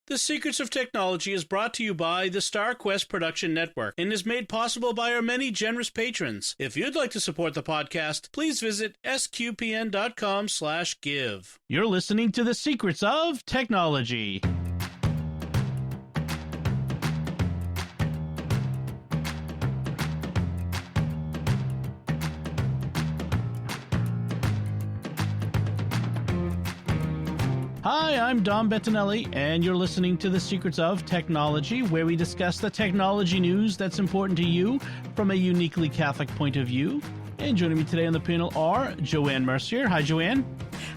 The Secrets of Technology is brought to you by the StarQuest Production Network and is made possible by our many generous patrons. If you'd like to support the podcast, please visit sqpn.com/give. You're listening to The Secrets of Technology. Hi, I'm Dom Bettinelli, and you're listening to The Secrets of Technology, where we discuss the technology news that's important to you from a uniquely Catholic point of view. And joining me today on the panel are Joanne Mercier. Hi, Joanne.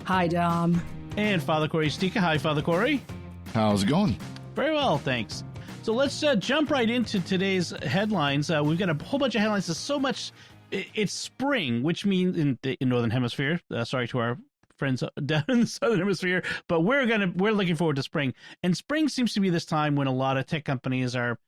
Hi, Dom. And Father Cory Stika. Hi, Father Cory. How's it going? Very well, thanks. So let's jump right into today's headlines. We've got a whole bunch of headlines. There's so much. It's spring, which means in the Northern Hemisphere. Sorry to our friends down in the Southern Hemisphere, but we're looking forward to spring. And spring seems to be this time when a lot of tech companies are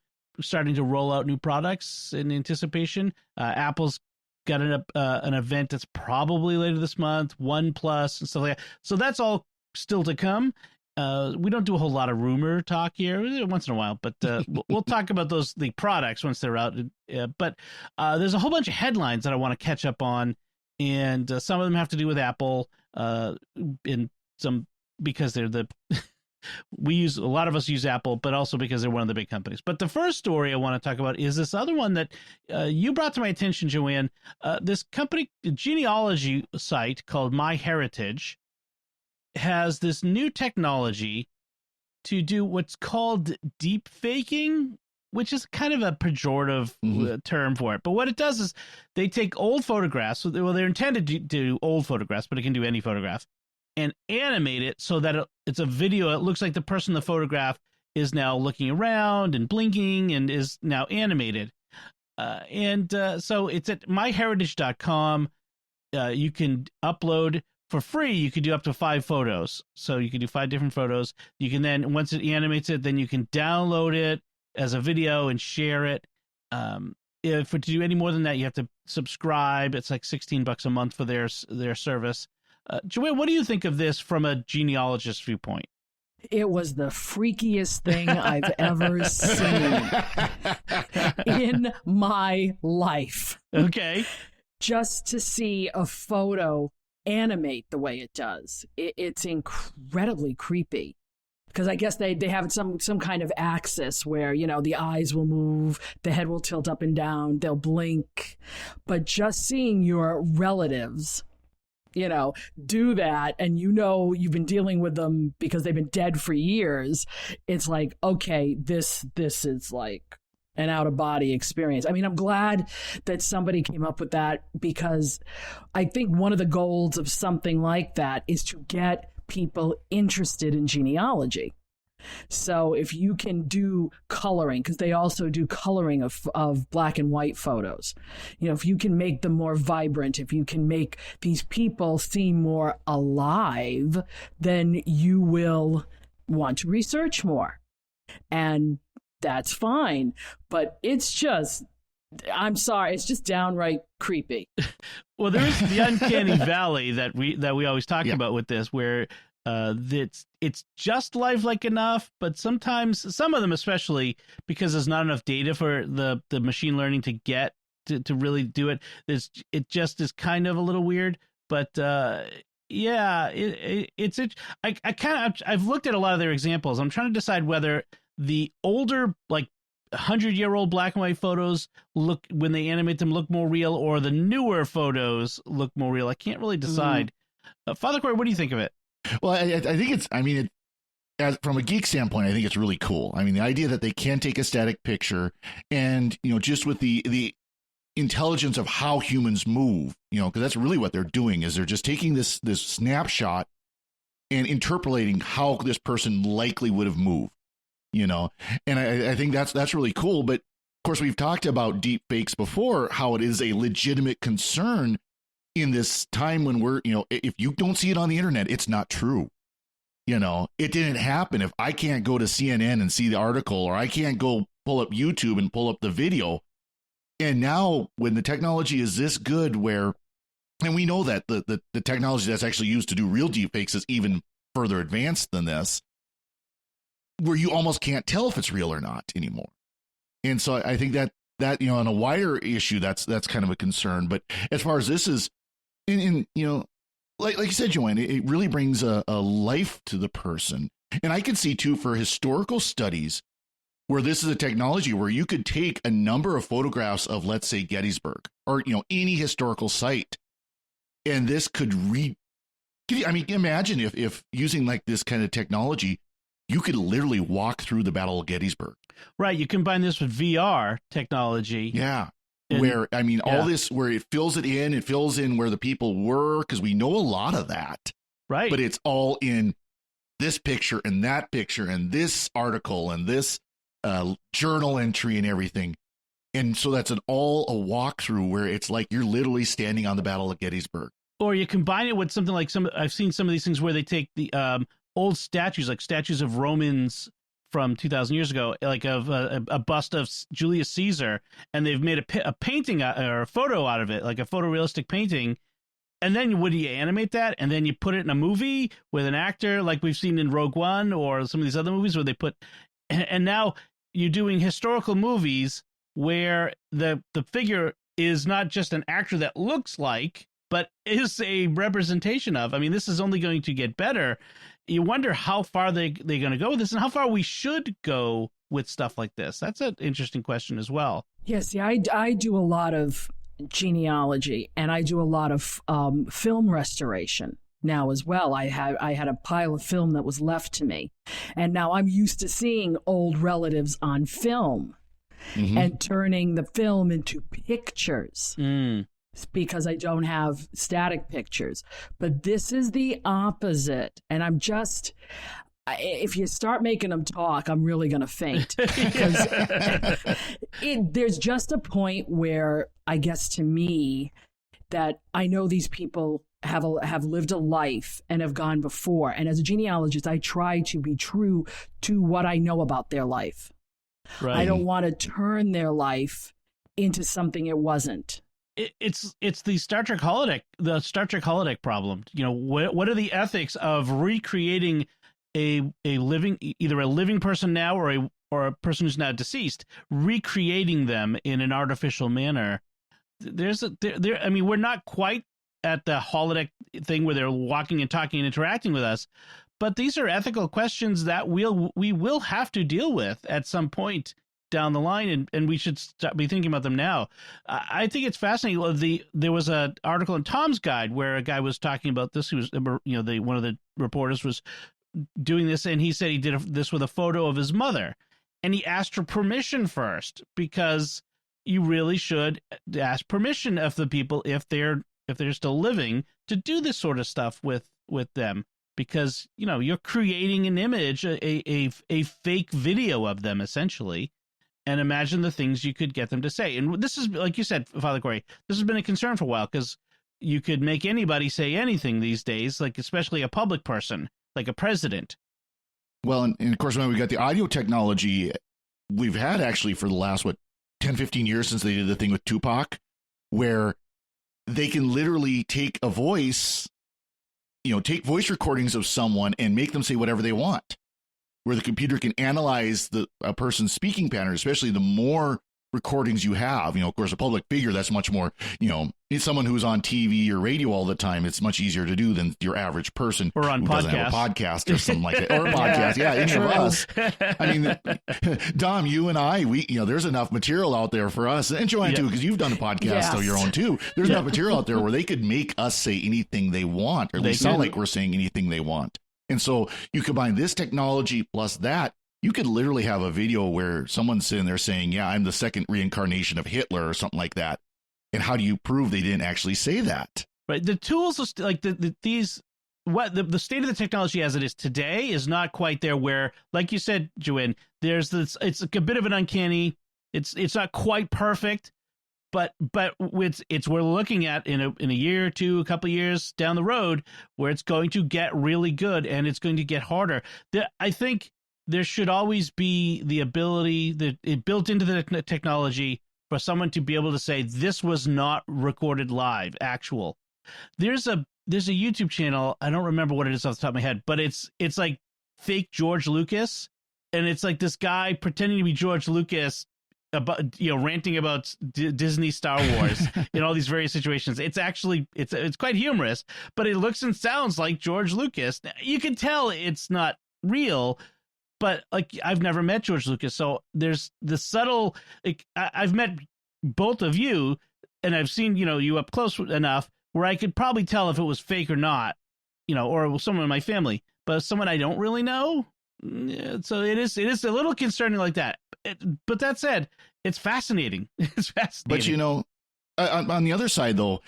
starting to roll out new products in anticipation. Apple's got an event that's probably later this month, OnePlus and stuff like that. So that's all still to come. We don't do a whole lot of rumor talk here once in a while, but we'll talk about the products once they're out. But there's a whole bunch of headlines that I want to catch up on, and some of them have to do with Apple. In some because they're a lot of us use Apple, but also because they're one of the big companies. But the first story I want to talk about is this other one that you brought to my attention, Joanne. This company, genealogy site called MyHeritage, has this new technology to do what's called deep faking, which is kind of a pejorative term for it. But what it does is they take old photographs. Well, they're intended to do old photographs, but it can do any photograph, and animate it so that it's a video. It looks like the person in the photograph is now looking around and blinking and is now animated. So it's at myheritage.com. You can upload for free. You could do up to 5 photos. So you can do 5 different photos. You can then, once it animates it, then you can download it as a video and share it. If to do any more than that, you have to subscribe. It's like $16 a month for their service. Joanne, what do you think of this from a genealogist viewpoint? It was the freakiest thing I've ever seen in my life. Okay. Just to see a photo animate the way it does. It's incredibly creepy. Because I guess they have some kind of axis where, the eyes will move, the head will tilt up and down, they'll blink. But just seeing your relatives, do that, and you've been dealing with them because they've been dead for years, it's like, okay, this is like an out-of-body experience. I mean, I'm glad that somebody came up with that, because I think one of the goals of something like that is to get people interested in genealogy. So if you can do coloring, because they also do coloring of black and white photos, if you can make them more vibrant, if you can make these people seem more alive, then you will want to research more. And that's fine. But it's just, I'm sorry, it's just downright creepy. Well, there's the Uncanny Valley that we always talk about with this, where it's just lifelike enough, but sometimes, some of them especially, because there's not enough data for the machine learning to get to really do it, it just is kind of a little weird. But I've looked at a lot of their examples. I'm trying to decide whether the older, like 100-year-old black and white photos look, when they animate them, look more real, or the newer photos look more real. I can't really decide. Father Cory, what do you think of it? Well, I think from a geek standpoint, I think it's really cool. I mean, the idea that they can take a static picture and, just with the intelligence of how humans move, because that's really what they're doing, is they're just taking this snapshot and interpolating how this person likely would have moved. And I think that's really cool. But of course, we've talked about deep fakes before, how it is a legitimate concern in this time when we're, if you don't see it on the internet, it's not true. It didn't happen. If I can't go to CNN and see the article, or I can't go pull up YouTube and pull up the video. And now when the technology is this good, and we know that the technology that's actually used to do real deep fakes is even further advanced than this. where you almost can't tell if it's real or not anymore. And so I think that on a wider issue, that's kind of a concern. But as far as this is, like you said, Joanne, it really brings a life to the person. And I can see too, for historical studies, where this is a technology where you could take a number of photographs of, let's say, Gettysburg or, any historical site. And this could imagine if using like this kind of technology, you could literally walk through the Battle of Gettysburg. Right. You combine this with VR technology. Yeah. All this, where it fills in where the people were, because we know a lot of that. Right. But it's all in this picture and that picture and this article and this journal entry and everything. And so that's all a walkthrough where it's like you're literally standing on the Battle of Gettysburg. Or you combine it with something like I've seen some of these things where they take the old statues, like statues of Romans from 2,000 years ago, like of a bust of Julius Caesar, and they've made a painting or a photo out of it, like a photorealistic painting. And then would you animate that? And then you put it in a movie with an actor like we've seen in Rogue One or some of these other movies where they put, and now you're doing historical movies where the figure is not just an actor that looks like, but is a representation of. I mean, this is only going to get better. You wonder how far they're going to go with this and how far we should go with stuff like this. That's an interesting question as well. Yes, I do a lot of genealogy, and I do a lot of film restoration now as well. I had a pile of film that was left to me, and now I'm used to seeing old relatives on film and turning the film into pictures. Because I don't have static pictures. But this is the opposite. And if you start making them talk, I'm really going to faint. Because there's just a point where, I guess to me, that I know these people have lived a life and have gone before. And as a genealogist, I try to be true to what I know about their life. Right. I don't want to turn their life into something it wasn't. It's the Star Trek holodeck problem. What are the ethics of recreating either a living person now or a person who's now deceased, recreating them in an artificial manner? We're not quite at the holodeck thing where they're walking and talking and interacting with us, but these are ethical questions that we will have to deal with at some point down the line, and we should be thinking about them now. I think it's fascinating. There was an article in Tom's Guide where a guy was talking about this. He was, one of the reporters was doing this, and he said he did this with a photo of his mother, and he asked her permission first, because you really should ask permission of the people if they're still living to do this sort of stuff with them, because you're creating an image, a fake video of them essentially. And imagine the things you could get them to say. And this is, like you said, Father Cory, this has been a concern for a while, because you could make anybody say anything these days, like especially a public person, like a president. Well, and of course, when we got the audio technology, we've had actually for the last, 10, 15 years since they did the thing with Tupac, where they can literally take a voice, take voice recordings of someone and make them say whatever they want, where the computer can analyze a person's speaking pattern, especially the more recordings you have. Of course, a public figure, that's much more, it's someone who's on TV or radio all the time. It's much easier to do than your average person or on who doesn't have a podcast or something like that. Or a podcast. Yeah, any of us. I mean, Dom, you and I, there's enough material out there for us, and Joanne too, because you've done a podcast of your own too. There's enough material out there where they could make us say anything they want, or at least sound like we're saying anything they want. And so you combine this technology plus that, you could literally have a video where someone's sitting there saying, yeah, I'm the second reincarnation of Hitler or something like that. And how do you prove they didn't actually say that? Right. The tools, like the state of the technology as it is today is not quite there where, like you said, Joanne, there's this, it's like a bit of an uncanny, it's not quite perfect, but we're looking at in a year or two, a couple of years down the road, where it's going to get really good and it's going to get harder. I think there should always be the ability that built into the technology for someone to be able to say, this was not recorded live, actual. There's a YouTube channel, I don't remember what it is off the top of my head, but it's like fake George Lucas, and it's like this guy pretending to be George Lucas about ranting about Disney Star Wars in all these various situations. It's actually it's quite humorous, but it looks and sounds like George Lucas. You can tell it's not real, but like I've never met George Lucas, so there's the subtle. Like, I've met both of you, and I've seen you up close enough where I could probably tell if it was fake or not, or someone in my family. But someone I don't really know, so it is a little concerning like that. But that said, it's fascinating. It's fascinating. But on the other side, though,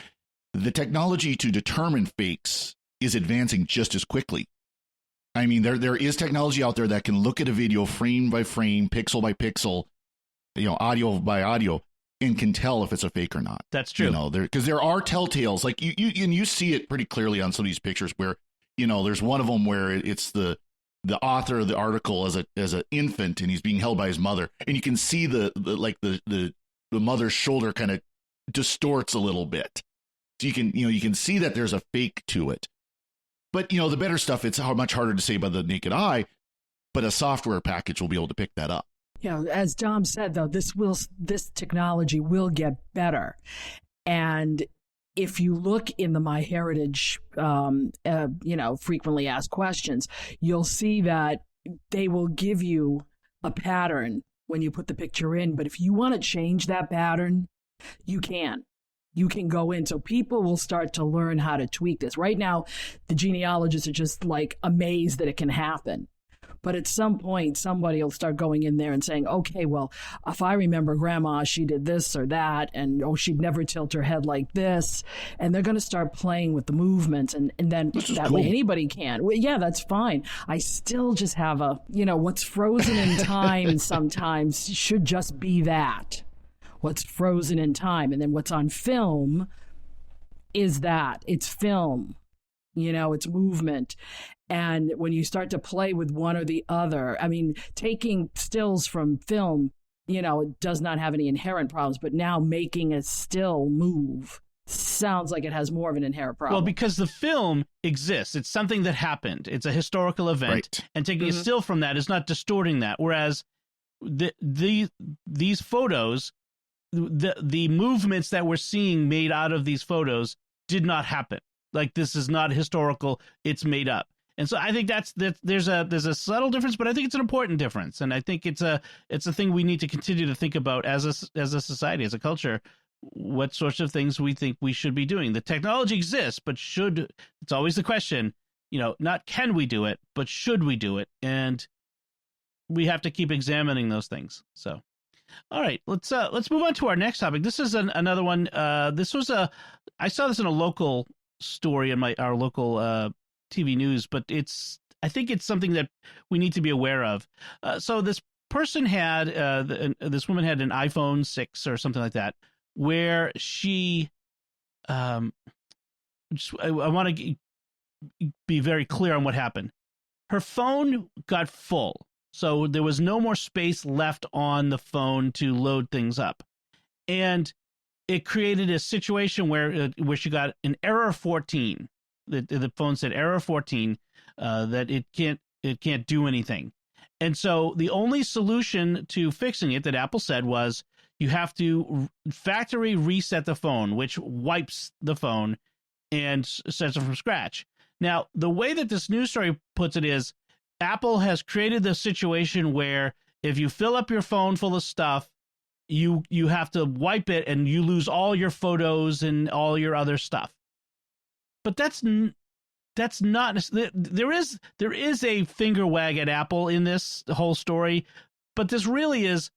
the technology to determine fakes is advancing just as quickly. I mean, there is technology out there that can look at a video frame by frame, pixel by pixel, audio by audio, and can tell if it's a fake or not. That's true. Because there are telltales, like you see it pretty clearly on some of these pictures where, there's one of them where it's the author of the article as an infant, and he's being held by his mother, and you can see the mother's shoulder kind of distorts a little bit. So you can see that there's a fake to it. But the better stuff, it's much harder to say by the naked eye, but a software package will be able to pick that up. Yeah, as Dom said, though, this technology will get better. And if you look in the MyHeritage, frequently asked questions, you'll see that they will give you a pattern when you put the picture in. But if you want to change that pattern, you can. You can go in. So people will start to learn how to tweak this. Right now, the genealogists are just like amazed that it can happen. But at some point, somebody will start going in there and saying, okay, well, if I remember Grandma, she did this or that, and she'd never tilt her head like this. And they're going to start playing with the movements, and then that way anybody can. Well, yeah, that's fine. I still just have what's frozen in time sometimes should just be that. What's frozen in time. And then what's on film is that. It's film. It's movement. And when you start to play with one or the other, I mean, taking stills from film, it does not have any inherent problems, but now making a still move sounds like it has more of an inherent problem. Well, because the film exists. It's something that happened. It's a historical event. Right. And taking a still from that is not distorting that. Whereas these photos, the movements that we're seeing made out of these photos did not happen. Like, this is not historical. It's made up. And so I think there's a subtle difference, but I think it's an important difference. And I think it's a thing we need to continue to think about as a society, as a culture, what sorts of things we think we should be doing. The technology exists, but it's always the question, not can we do it, but should we do it? And we have to keep examining those things. So, all right, let's move on to our next topic. This is another one. I saw this in a local story in our local TV news, but I think it's something that we need to be aware of. So this person this woman had an iPhone 6 or something like that, where she, I want to be very clear on what happened. Her phone got full, so there was no more space left on the phone to load things up, and it created a situation where she got an error 14. The phone said error 14, that it can't do anything. And so the only solution to fixing it that Apple said was you have to factory reset the phone, which wipes the phone and sets it from scratch. Now, the way that this news story puts it is Apple has created the situation where if you fill up your phone full of stuff, you have to wipe it and you lose all your photos and all your other stuff. But that's not. There is a finger wag at Apple in this whole story, but this really is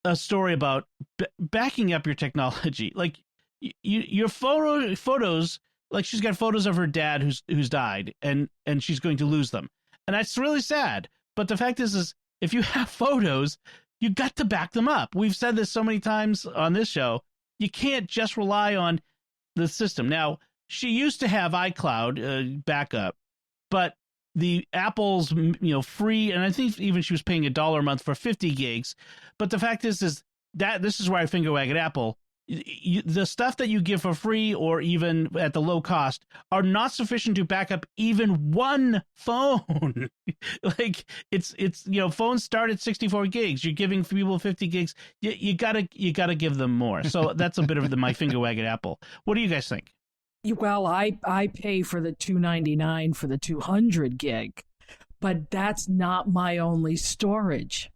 a story about backing up your technology. Like your photos, like she's got photos of her dad who's died, and she's going to lose them, and that's really sad. But the fact is if you have photos, you got to back them up. We've said this so many times on this show. You can't just rely on the system. Now, she used to have iCloud backup, but the Apple's free, and I think even she was paying $1 a month for 50 gigs. But the fact is that this is where I finger wag at Apple. the stuff that you give for free or even at the low cost are not sufficient to back up even one phone. Like it's phones start at 64 gigs. You're giving people 50 gigs. You gotta give them more. So that's a bit of my finger wag at Apple. What do you guys think? Well, I pay for the $299 for the 200 gig, but that's not my only storage.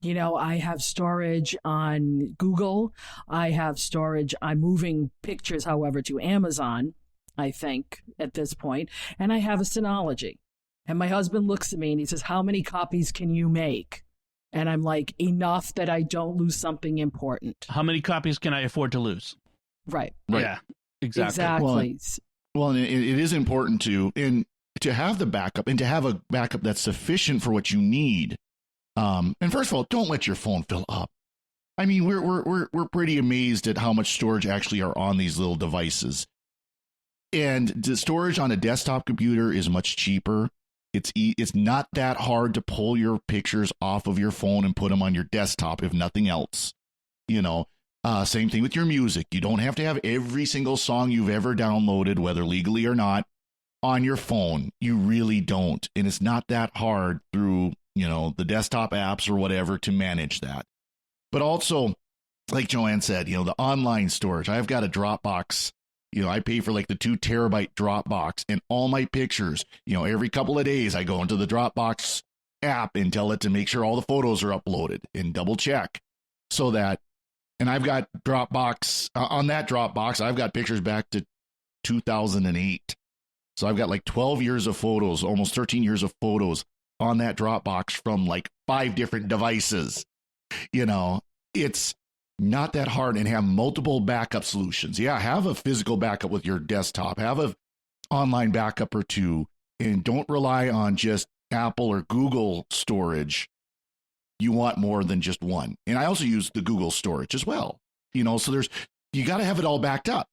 I have storage on Google. I have storage. I'm moving pictures, however, to Amazon, I think, at this point. And I have a Synology. And my husband looks at me and he says, how many copies can you make? And I'm like, enough that I don't lose something important. How many copies can I afford to lose? Right. Yeah, exactly. Well, it is important to have the backup and to have a backup that's sufficient for what you need. And first of all, don't let your phone fill up. I mean, we're pretty amazed at how much storage actually are on these little devices. And the storage on a desktop computer is much cheaper. It's not that hard to pull your pictures off of your phone and put them on your desktop, if nothing else. Same thing with your music. You don't have to have every single song you've ever downloaded, whether legally or not, on your phone. You really don't. And it's not that hard through the desktop apps or whatever to manage that. But also, like Joanne said, the online storage. I've got a Dropbox. I pay for like the 2 terabyte Dropbox, and all my pictures, every couple of days I go into the Dropbox app and tell it to make sure all the photos are uploaded and double check so that, and I've got Dropbox on that Dropbox. I've got pictures back to 2008. So I've got like 12 years of photos, almost 13 years of photos on that Dropbox from like 5 different devices. It's not that hard, and have multiple backup solutions. Yeah, have a physical backup with your desktop, have a online backup or 2, and don't rely on just Apple or Google storage. You want more than just one. And I also use the Google storage as well. So you got to have it all backed up.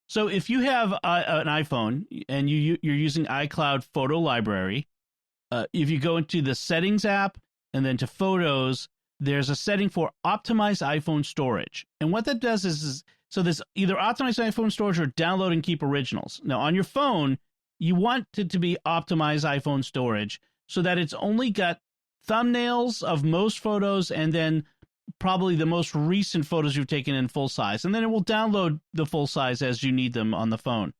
So if you have an iPhone and you're using iCloud Photo Library, if you go into the Settings app and then to Photos, there's a setting for Optimize iPhone Storage. And what that does is so there's either Optimize iPhone Storage or Download and Keep Originals. Now, on your phone, you want it to be Optimize iPhone Storage so that it's only got thumbnails of most photos and then probably the most recent photos you've taken in full size. And then it will download the full size as you need them on the phone.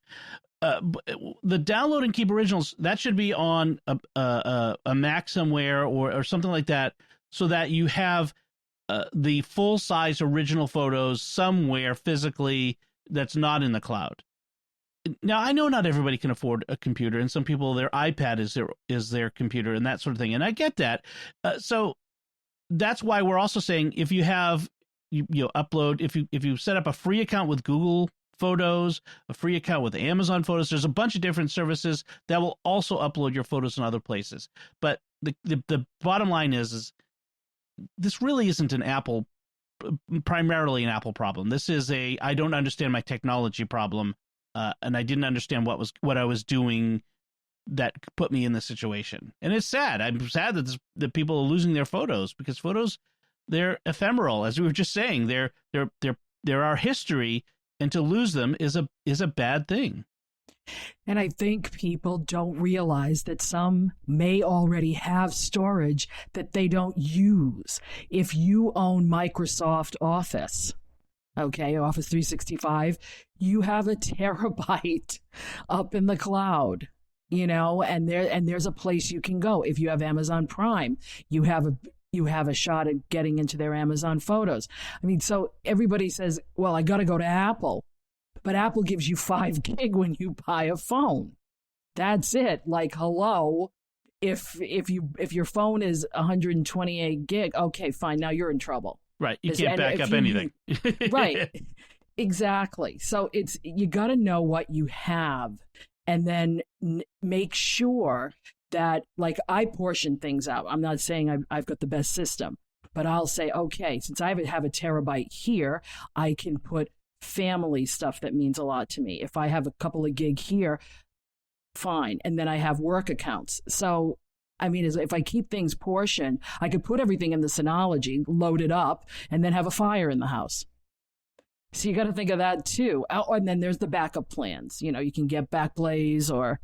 The Download and Keep Originals, that should be on a Mac somewhere or something like that, so that you have the full-size original photos somewhere physically that's not in the cloud. Now, I know not everybody can afford a computer, and some people, their iPad is their computer and that sort of thing, and I get that. So that's why we're also saying if you have upload, if you set up a free account with Google Photos, a free account with Amazon Photos, there's a bunch of different services that will also upload your photos in other places. But the bottom line is this really isn't primarily an Apple problem. This is I don't understand my technology problem, and I didn't understand what I was doing that put me in this situation. And it's sad. I'm sad that people are losing their photos, because photos, they're ephemeral, as we were just saying. They're our history, and to lose them is a bad thing. And I think people don't realize that some may already have storage that they don't use. If you own Microsoft Office, Office 365, you have a terabyte up in the cloud, and there's a place you can go. If you have Amazon Prime, you have a shot at getting into their Amazon Photos. I mean, so everybody says, well, I got to go to Apple. But Apple gives you 5 gig when you buy a phone. That's it. Like, hello, if your phone is 128 gig, okay, fine. Now you're in trouble. Right. You can't back up anything. Right. Exactly. So you got to know what you have, and then make sure that, like, I portion things out. I'm not saying I've got the best system, but I'll say, okay, since I have a terabyte here, I can put family stuff that means a lot to me. If I have a couple of gig here, fine. And then I have work accounts. So, I mean, if I keep things portioned, I could put everything in the Synology, load it up, and then have a fire in the house. So you got to think of that too. Oh, and then there's the backup plans. You can get Backblaze or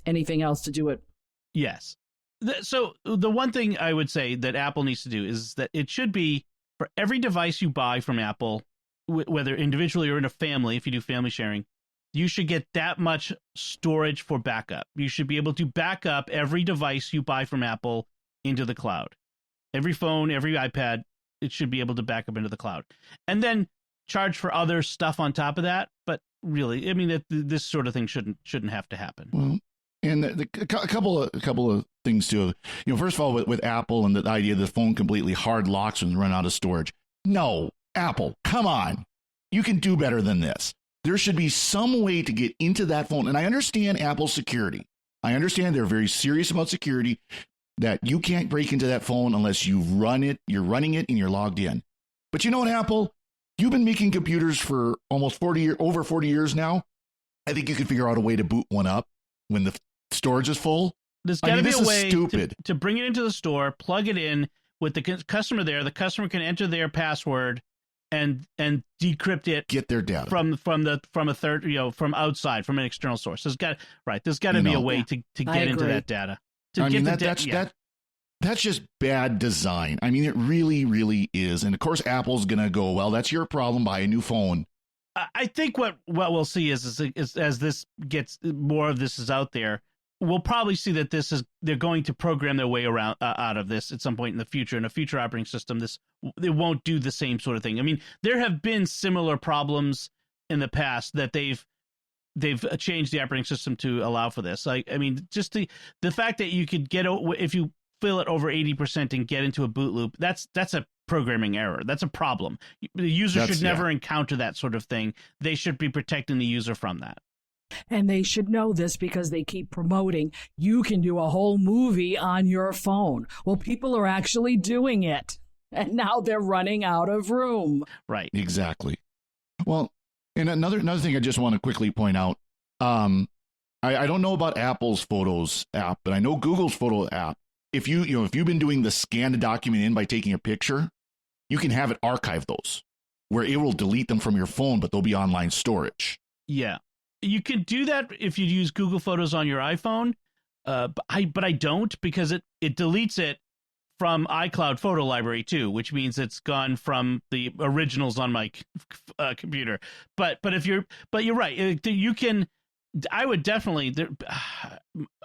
anything else to do it. Yes. So the one thing I would say that Apple needs to do is that it should be for every device you buy from Apple, whether individually or in a family, if you do family sharing, you should get that much storage for backup. You should be able to back up every device you buy from Apple into the cloud. Every phone, every iPad, it should be able to back up into the cloud. And then charge for other stuff on top of that. But really, I mean, this sort of thing shouldn't have to happen. Well, and a couple of things too. First of all, with Apple and the idea that the phone completely hard locks when you run out of storage. No, Apple, come on. You can do better than this. There should be some way to get into that phone. And I understand Apple's security. I understand they're very serious about security, that you can't break into that phone unless you're running it and you're logged in. But you know what, Apple? You've been making computers for almost over 40 years now. I think you could figure out a way to boot one up when the storage is full. There's got to be a way to bring it into the store, plug it in with the customer there. The customer can enter their password and decrypt it. Get their data from a third, from outside, from an external source. There's got to be a way to get into that data. That's just bad design. I mean, it really, really is. And of course, Apple's going to go, well, that's your problem. Buy a new phone. I think what we'll see is as this gets more of this is out there, we'll probably see that they're going to program their way around out of this at some point in the future. In a future operating system, it won't do the same sort of thing. I mean, there have been similar problems in the past that they've changed the operating system to allow for this. I mean, just the fact that you could get, if you fill it over 80% and get into a boot loop, that's a programming error. That's a problem. The user should never encounter that sort of thing. They should be protecting the user from that. And they should know this because they keep promoting you can do a whole movie on your phone. Well, people are actually doing it, and now they're running out of room. Right. Exactly. Well, and another thing I just want to quickly point out, I don't know about Apple's Photos app, but I know Google's Photo app. If you've been doing the scan the document in by taking a picture, you can have it archive those where it will delete them from your phone, but they'll be online storage. Yeah. You can do that if you use Google Photos on your iPhone, but I don't, because it deletes it from iCloud photo library too, which means it's gone from the originals on my computer. But you're right. You can. I would definitely.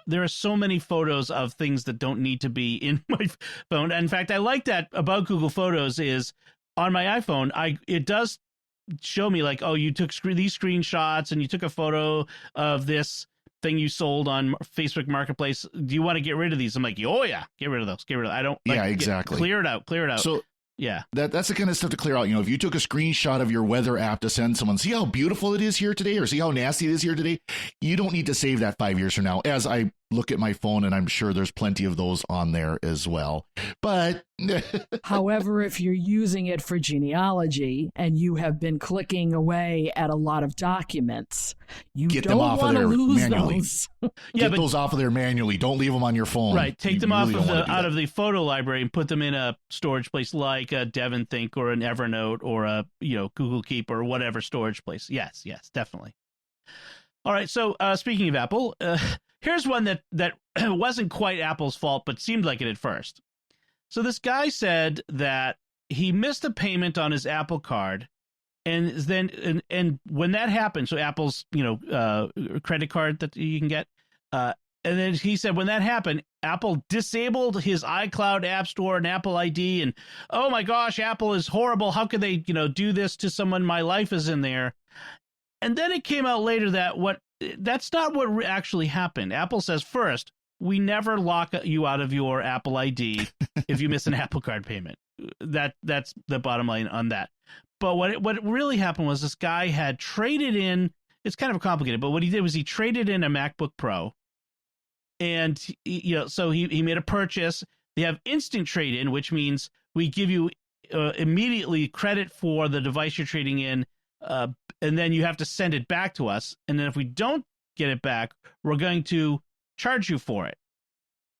There are so many photos of things that don't need to be in my phone. In fact, I like that about Google Photos is on my iPhone. It does show me like, oh, you took these screenshots and you took a photo of this thing you sold on Facebook Marketplace. Do you want to get rid of these? I'm like, oh yeah, get rid of those. I don't. Exactly. Clear it out. So yeah, that's the kind of stuff to clear out. If you took a screenshot of your weather app to send someone, see how beautiful it is here today, or see how nasty it is here today. You don't need to save that 5 years from now. As I look at my phone, and I'm sure there's plenty of those on there as well. But however, if you're using it for genealogy and you have been clicking away at a lot of documents, you get don't them off want of there to lose manually. Those. Get those off of there manually. Don't leave them on your phone. Right. Take them off out of the photo library and put them in a storage place like a DevonThink or an Evernote or a Google Keep or whatever storage place. Yes, definitely. All right. So speaking of Apple, here's one that wasn't quite Apple's fault, but seemed like it at first. So this guy said that he missed a payment on his Apple card, and then and when that happened, so Apple's credit card that you can get, and then he said when that happened, Apple disabled his iCloud App Store and Apple ID, and oh my gosh, Apple is horrible. How could they do this to someone? My life is in there. And then it came out later that that's not what actually happened. Apple says, first, we never lock you out of your Apple ID if you miss an Apple Card payment. That's the bottom line on that. But what really happened was this guy had traded in. It's kind of complicated, but what he did was he traded in a MacBook Pro, and so he made a purchase. They have instant trade-in, which means we give you immediately credit for the device you're trading in. And then you have to send it back to us. And then if we don't get it back, we're going to charge you for it.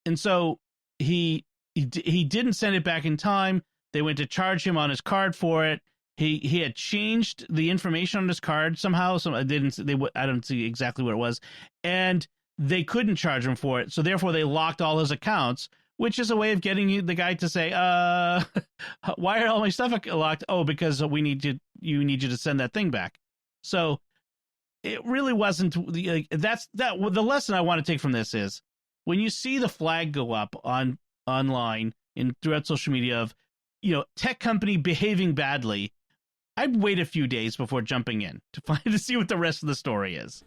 And so he didn't send it back in time. They went to charge him on his card for it. he had changed the information on his card somehow. I don't see exactly what it was, and they couldn't charge him for it. So therefore, they locked all his accounts, which is a way of getting the guy to say, why are all my stuff locked? Oh, because you need you to send that thing back. So it really wasn't the lesson I want to take from this is when you see the flag go up online and throughout social media of, tech company behaving badly, I'd wait a few days before jumping in to see what the rest of the story is.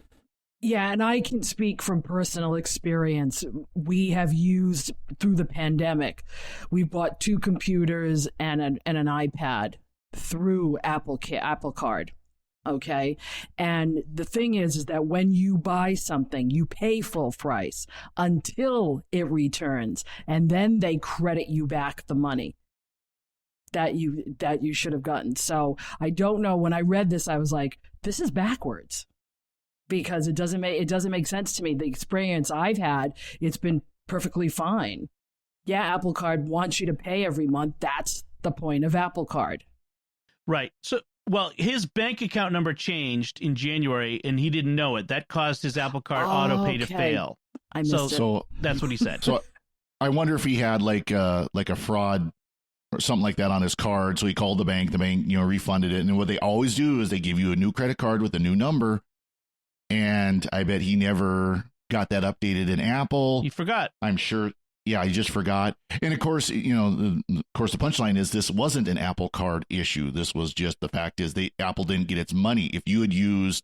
Yeah, and I can speak from personal experience. We have used through the pandemic, we bought 2 computers and an iPad through Apple Card. Okay. And the thing is that when you buy something, you pay full price until it returns, and then they credit you back the money that you should have gotten. So I don't know. When I read this, I was like, this is backwards, because it doesn't make sense to me. The experience I've had, it's been perfectly fine. Yeah, Apple Card wants you to pay every month. That's the point of Apple Card. Right. So, well, his bank account number changed in January, and he didn't know it. That caused his Apple Card auto pay to fail. I missed it. So that's what he said. So I wonder if he had like a fraud or something like that on his card. So he called the bank. The bank, refunded it. And what they always do is they give you a new credit card with a new number. And I bet he never got that updated in Apple. He forgot. I'm sure. Yeah, he just forgot. And of course, the punchline is this wasn't an Apple Card issue. This was just the fact is Apple didn't get its money. If you had used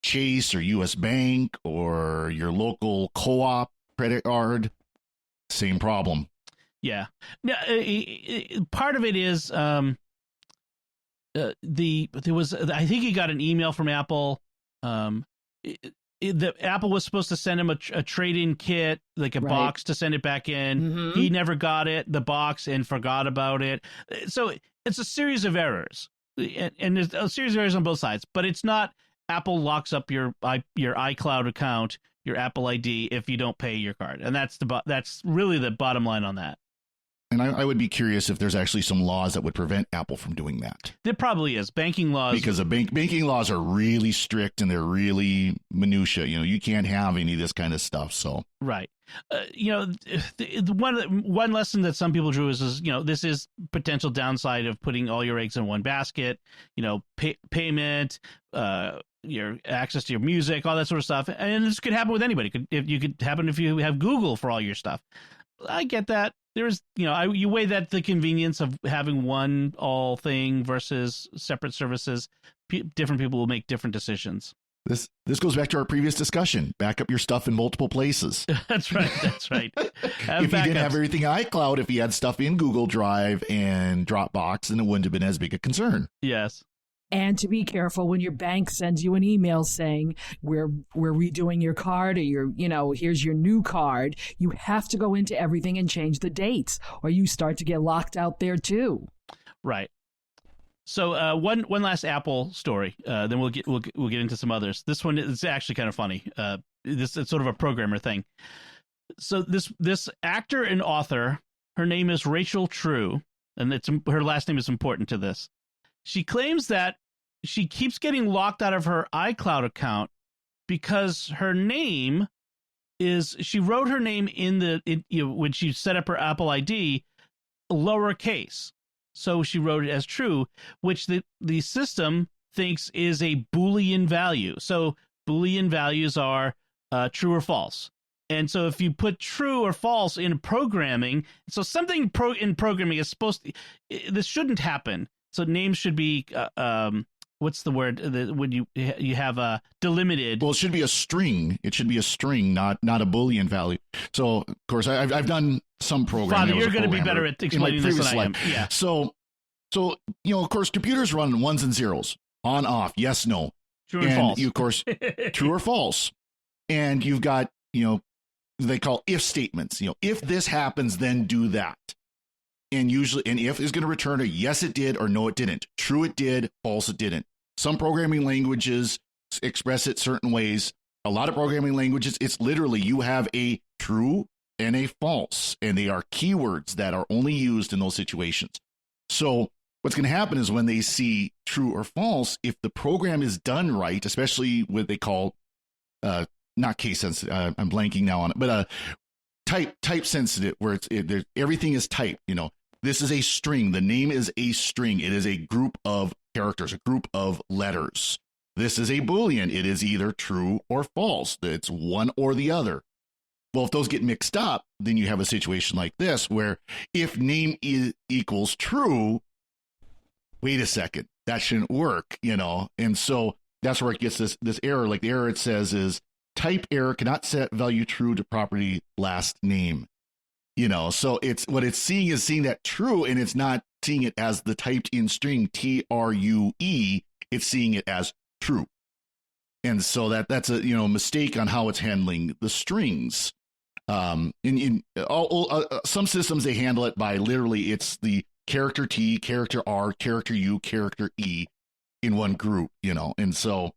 Chase or US Bank or your local co-op credit card, same problem. Yeah. Now, part of it is I think he got an email from Apple. The Apple was supposed to send him a trade-in kit, like a box to send it back in. Mm-hmm. He never got the box, and forgot about it. So it's a series of errors, and there's a series of errors on both sides. But it's not Apple locks up your iCloud account, your Apple ID, if you don't pay your card, and that's really the bottom line on that. And I would be curious if there's actually some laws that would prevent Apple from doing that. There probably is. Banking laws. Because the banking laws are really strict and they're really minutia. You can't have any of this kind of stuff. So right. One lesson that some people drew is this is potential downside of putting all your eggs in one basket. Payment, your access to your music, all that sort of stuff. And this could happen with anybody. It could happen if you have Google for all your stuff. I get that. There's, you weigh that the convenience of having one all thing versus separate services. Different people will make different decisions. This goes back to our previous discussion. Back up your stuff in multiple places. That's right. If you didn't have everything iCloud, if you had stuff in Google Drive and Dropbox, then it wouldn't have been as big a concern. Yes. And to be careful when your bank sends you an email saying we're redoing your card, or here's your new card. You have to go into everything and change the dates, or you start to get locked out there too. Right. So one last Apple story. Then we'll get into some others. This one is actually kind of funny. It's sort of a programmer thing. So this actor and author, her name is Rachel True, and her last name is important to this. She claims that she keeps getting locked out of her iCloud account because her name she wrote her name when she set up her Apple ID, lowercase. So she wrote it as True, which the system thinks is a Boolean value. So Boolean values are true or false. And so if you put true or false in programming, so something in programming is this shouldn't happen. So names should be, what's the word when you have delimited? Well, it should be a string. It should be a string, not a Boolean value. So, of course, I've done some programming. Father, you're going to be better at explaining this than I am. Yeah. So of course, computers run ones and zeros, on, off, yes, no. True and false. You, of course, true or false. And you've got, they call if statements. If this happens, then do that. And usually an if is going to return a yes, it did, or no, it didn't. True, it did. False, it didn't. Some programming languages express it certain ways. A lot of programming languages, it's literally you have a true and a false, and they are keywords that are only used in those situations. So what's going to happen is when they see true or false, if the program is done right, especially what they call not case sensitive, I'm blanking now on it, but type sensitive, where everything is typed. This is a string. The name is a string. It is a group of characters, a group of letters. This is a Boolean. It is either true or false. It's one or the other. Well, if those get mixed up, then you have a situation like this, where if name equals true, wait a second, that shouldn't work, And so that's where it gets this error. Like the error it says is type error cannot set value true to property last name. So it's what it's seeing is seeing that true, and it's not seeing it as the typed in string TRUE. It's seeing it as true. And so that's a mistake on how it's handling the strings. In some systems they handle it by literally it's the character T, character R, character U, character E in one group, and so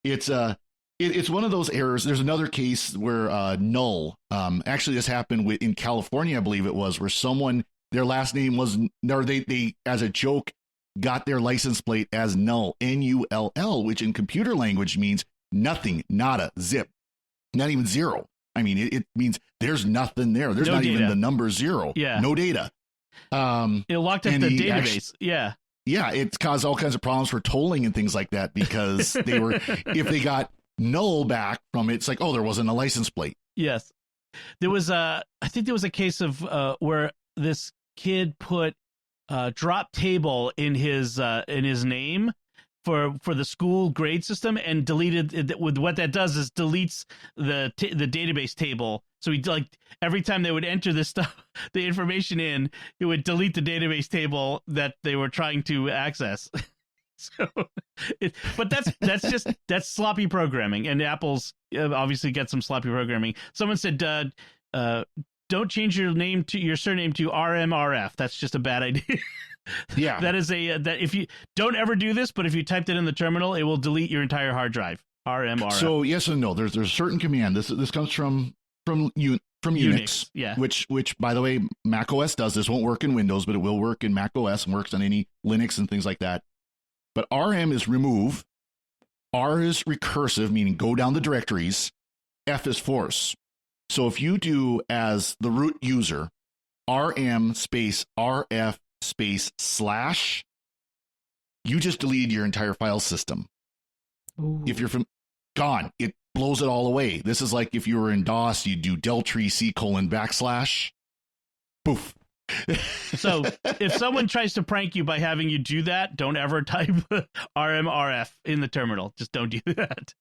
it's one of those errors. There's another case where null. Actually, this happened in California, I believe it was, where someone, their last name was, or they as a joke got their license plate as null, NULL, which in computer language means nothing, nada, zip, not even zero. I mean, it means there's nothing there. There's not even the number zero. Yeah. No data. It locked up the database. Yeah. Yeah. It's caused all kinds of problems for tolling and things like that, because if they got null back from it, it's like, oh, there wasn't a license plate. Yes. I think there was a case of where this kid put drop table in his name for the school grade system, and deleted it. With what that does is deletes the database table. So he, like, every time they would enter this stuff, the information in, it would delete the database table that they were trying to access. So, but that's sloppy programming, and Apple's obviously got some sloppy programming. Someone said, don't change your surname to RMRF. That's just a bad idea. Yeah, that is that if you don't ever do this, but if you typed it in the terminal, it will delete your entire hard drive. RMRF. So yes and no. There's a certain command. This comes from Unix. Yeah. Which by the way, Mac OS does. This won't work in Windows, but it will work in Mac OS and works on any Linux and things like that. But RM is remove, R is recursive, meaning go down the directories, F is force. So if you do as the root user, RM space RF space /, you just deleted your entire file system. Ooh. If you're gone, it blows it all away. This is like if you were in DOS, you do deltree C:\\, poof. So if someone tries to prank you by having you do that, don't ever type RMRF in the terminal. Just don't do that.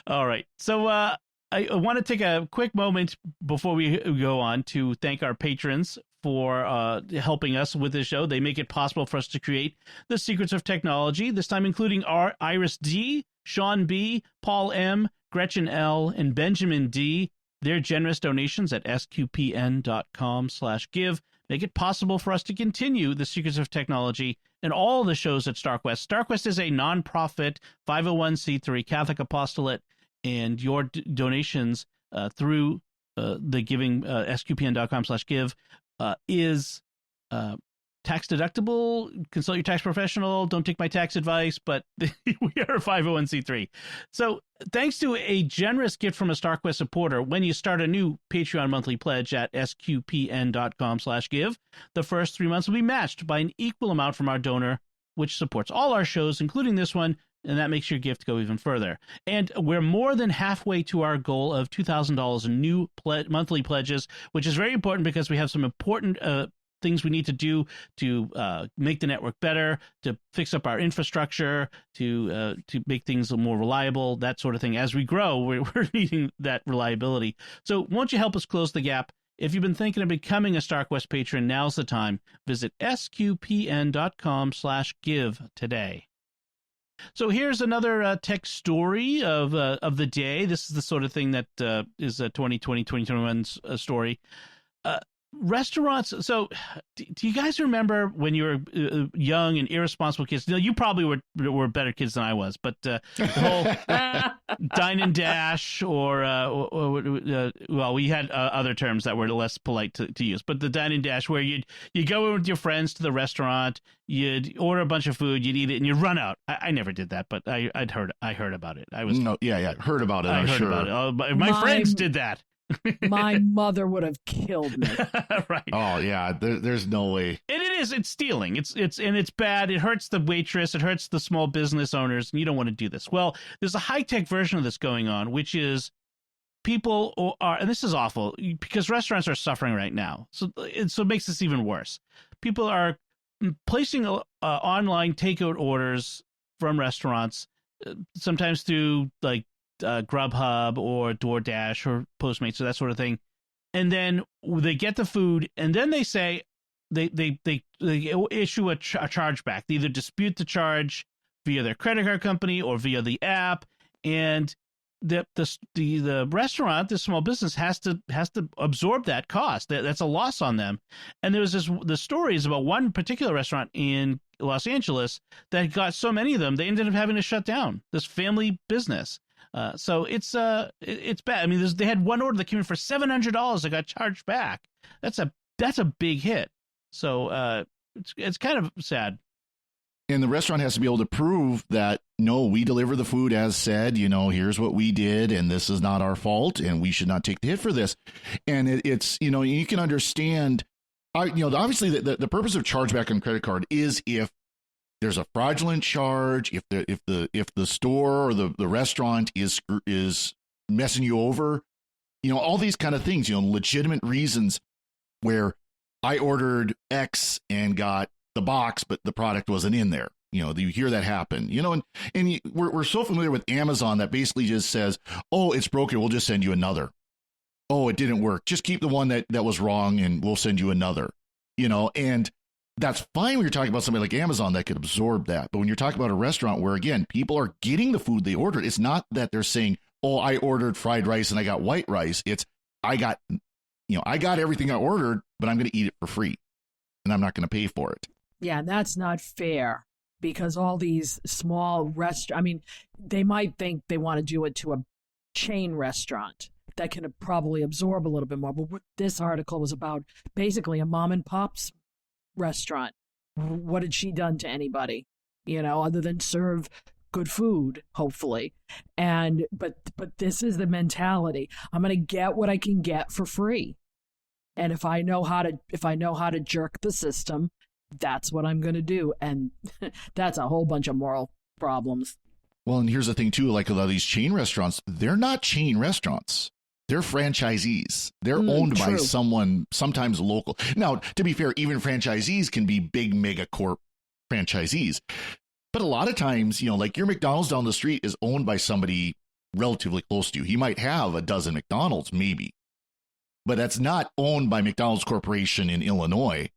All right. So I want to take a quick moment before we go on to thank our patrons for helping us with this show. They make it possible for us to create the secrets of technology, this time including Iris D, Sean B, Paul M, Gretchen L, and Benjamin D. Their generous donations at sqpn.com/give make it possible for us to continue the secrets of technology and all the shows at StarQuest. StarQuest is a nonprofit 501c3 Catholic apostolate, and your donations through the giving sqpn.com/give is tax deductible. Consult your tax professional. Don't take my tax advice, but we are a 501c3. So thanks to a generous gift from a StarQuest supporter, when you start a new Patreon monthly pledge at sqpn.com/give, the first 3 months will be matched by an equal amount from our donor, which supports all our shows, including this one, and that makes your gift go even further. And we're more than halfway to our goal of $2,000 in new monthly pledges, which is very important because we have some important things we need to do to make the network better, to fix up our infrastructure, to make things more reliable, that sort of thing. As we grow, we're needing that reliability. So won't you help us close the gap? If you've been thinking of becoming a StarQuest patron, now's the time. Visit sqpn.com/give today. So here's another tech story of the day. This is the sort of thing that is a 2020-2021's story. restaurants. So, do you guys remember when you were young and irresponsible kids? You probably were better kids than I was, but the whole dine and dash, or well, we had other terms that were less polite to use, but the dine and dash, where you go in with your friends to the restaurant, you'd order a bunch of food, you'd eat it, and you'd run out. I never did that, but I heard about it. Heard about it. I'm sure. About it. My friends did that. My mother would have killed me. Right. Oh yeah, there's no way. And it's stealing. It's bad. It hurts the waitress. It hurts the small business owners. And you don't want to do this. Well, there's a high-tech version of this going on, which is people are, and this is awful because restaurants are suffering right now. So it makes this even worse. People are placing online takeout orders from restaurants, sometimes through like Grubhub or DoorDash or Postmates or that sort of thing, and then they get the food, and then they say they issue a chargeback. They either dispute the charge via their credit card company or via the app, and the restaurant, the small business, has to absorb that cost. That's a loss on them. And there was the stories about one particular restaurant in Los Angeles that got so many of them they ended up having to shut down this family business. So it's bad. I mean, they had one order that came in for $700 that got charged back. That's a big hit. So it's kind of sad. And the restaurant has to be able to prove that, no, we deliver the food as said, here's what we did, and this is not our fault, and we should not take the hit for this. And it's, you can understand, obviously the purpose of chargeback on credit card is if there's a fraudulent charge, if the store or the restaurant is messing you over, all these kind of things, legitimate reasons where I ordered X and got the box, but the product wasn't in there. You hear that happen, and we're so familiar with Amazon that basically just says, oh, it's broken, we'll just send you another. Oh, it didn't work. Just keep the one that was wrong and we'll send you another, and that's fine when you're talking about somebody like Amazon that could absorb that. But when you're talking about a restaurant where, again, people are getting the food they ordered, it's not that they're saying, oh, I ordered fried rice and I got white rice. It's I got everything I ordered, but I'm going to eat it for free and I'm not going to pay for it. Yeah, that's not fair because all these small restaurants, they might think they want to do it to a chain restaurant that can probably absorb a little bit more. But what this article was about, basically a mom and pop's restaurant. What had she done to anybody, other than serve good food, hopefully? And but this is the mentality. I'm going to get what I can get for free. And if I know how to jerk the system, that's what I'm going to do. And that's a whole bunch of moral problems. Well, and here's the thing too, like a lot of these chain restaurants, they're not chain restaurants. They're franchisees. They're owned by someone, sometimes local. Now, to be fair, even franchisees can be big mega corp franchisees. But a lot of times, like your McDonald's down the street is owned by somebody relatively close to you. He might have a dozen McDonald's, maybe. But that's not owned by McDonald's Corporation in Illinois.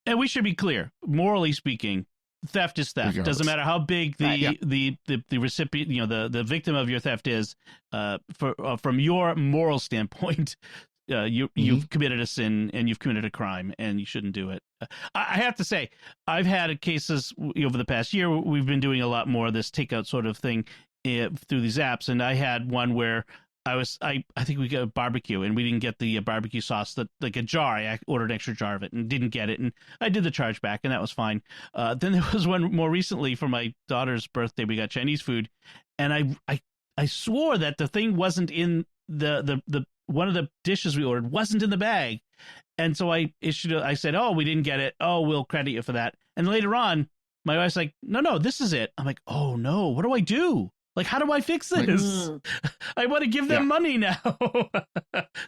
And we should be clear, morally speaking, theft is theft. Regardless. Doesn't matter how big the recipient, the victim of your theft is. From your moral standpoint, you've committed a sin and you've committed a crime, and you shouldn't do it. I have to say, I've had cases over the past year. We've been doing a lot more of this takeout sort of thing through these apps, and I had one where I think we got a barbecue and we didn't get the barbecue sauce, like a jar. I ordered an extra jar of it and didn't get it. And I did the chargeback and that was fine. Then there was one more recently for my daughter's birthday. We got Chinese food and I swore that the thing wasn't in the one of the dishes we ordered wasn't in the bag. And so I said, oh, we didn't get it. Oh, we'll credit you for that. And later on, my wife's like, no, this is it. I'm like, oh no, what do I do? Like, how do I fix this? I want to give them money now.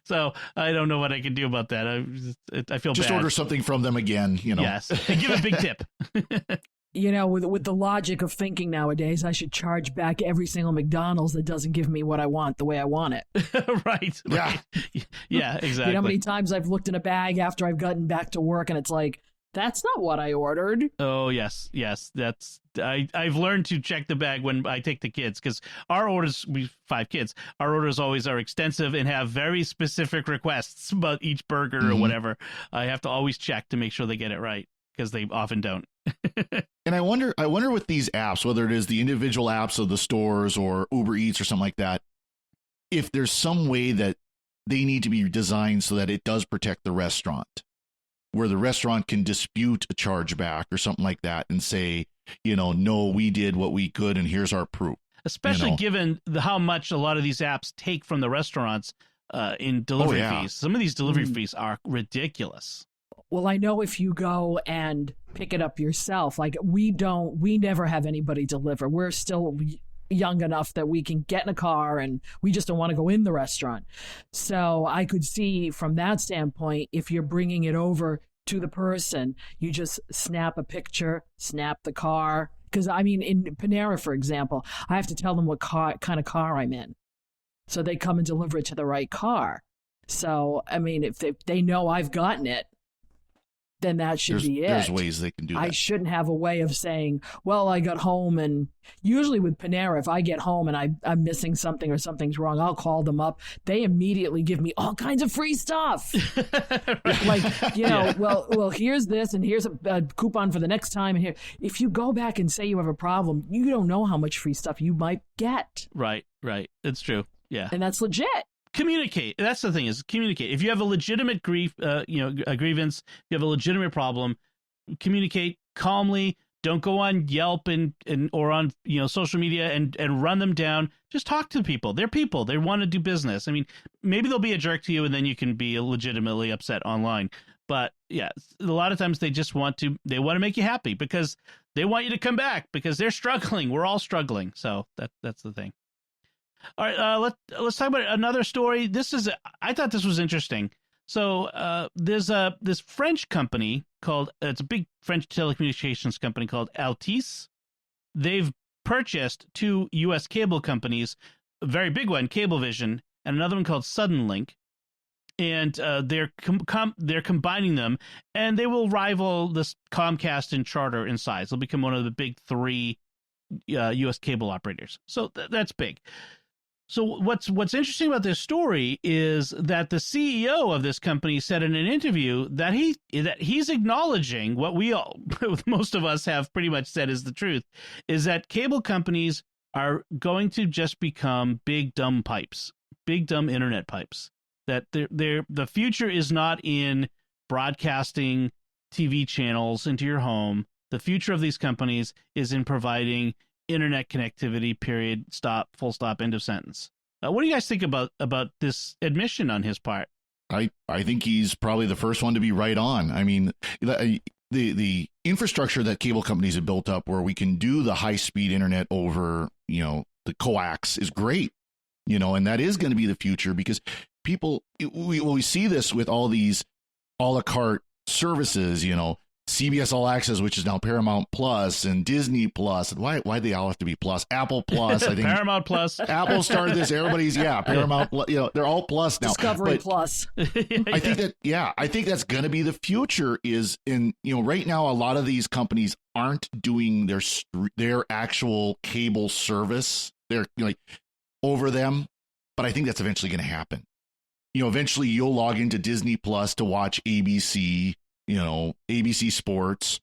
So I don't know what I can do about that. I feel just bad. Order something from them again, Yes, and give a big tip. With the logic of thinking nowadays, I should charge back every single McDonald's that doesn't give me what I want the way I want it. Right. Yeah, exactly. You know how many times I've looked in a bag after I've gotten back to work and it's like, That's not what I ordered. Oh, yes. That's I've learned to check the bag when I take the kids, because our orders, we 5 kids, our orders always are extensive and have very specific requests about each burger or whatever. I have to always check to make sure they get it right, because they often don't. And I wonder with these apps, whether it is the individual apps of the stores or Uber Eats or something like that, if there's some way that they need to be designed so that it does protect the restaurant, where the restaurant can dispute a chargeback or something like that and say, no, we did what we could and here's our proof. Especially given how much a lot of these apps take from the restaurants in delivery fees. Some of these delivery fees are ridiculous. Well, I know if you go and pick it up yourself, like we never have anybody deliver. We're still young enough that we can get in a car and we just don't want to go in the restaurant. So I could see from that standpoint, if you're bringing it over to the person, you just snap a picture, snap the car. Because I mean, in Panera, for example, I have to tell them what kind of car I'm in. So they come and deliver it to the right car. So, I mean, if they know I've gotten it, then that should be it. There's ways they can do that. I shouldn't have a way of saying, well, I got home, and usually with Panera, if I get home and I'm missing something or something's wrong, I'll call them up. They immediately give me all kinds of free stuff. Like, well, here's this, and here's a coupon for the next time. And here, if you go back and say you have a problem, you don't know how much free stuff you might get. Right. It's true. Yeah. And that's legit. Communicate. That's the thing, is communicate. If you have a legitimate a grievance, if you have a legitimate problem, communicate calmly. Don't go on Yelp and or on social media and run them down. Just talk to people. They're people. They want to do business. I mean, maybe they'll be a jerk to you, and then you can be legitimately upset online. But yeah, a lot of times they want to make you happy because they want you to come back, because they're struggling. We're all struggling. So that's the thing. All right, let's talk about another story. I thought this was interesting. So there's this French company called, it's a big French telecommunications company called Altice. They've purchased 2 U.S. cable companies, a very big one, Cablevision, and another one called Suddenlink. And they're combining them, and they will rival this Comcast and Charter in size. They'll become one of the big 3 U.S. cable operators. So that's big. So what's interesting about this story is that the CEO of this company said in an interview that he's acknowledging what most of us have pretty much said is the truth, is that cable companies are going to just become big dumb pipes, big dumb internet pipes. That the future is not in broadcasting TV channels into your home. The future of these companies is in providing internet connectivity, period, stop, full stop, end of sentence. What do you guys think about this admission on his part? I think he's probably the first one to be right on. I mean, the infrastructure that cable companies have built up where we can do the high-speed internet over, the coax is great, and that is going to be the future, because we see this with all these a la carte services, CBS All Access, which is now Paramount Plus, and Disney Plus. And why they all have to be Plus? Apple Plus, I think. Paramount Plus. Apple started this. Everybody's Paramount. They're all Plus now. Discovery Plus. I think that's going to be the future. Right now a lot of these companies aren't doing their actual cable service. They're over them, but I think that's eventually going to happen. Eventually you'll log into Disney Plus to watch ABC. ABC Sports.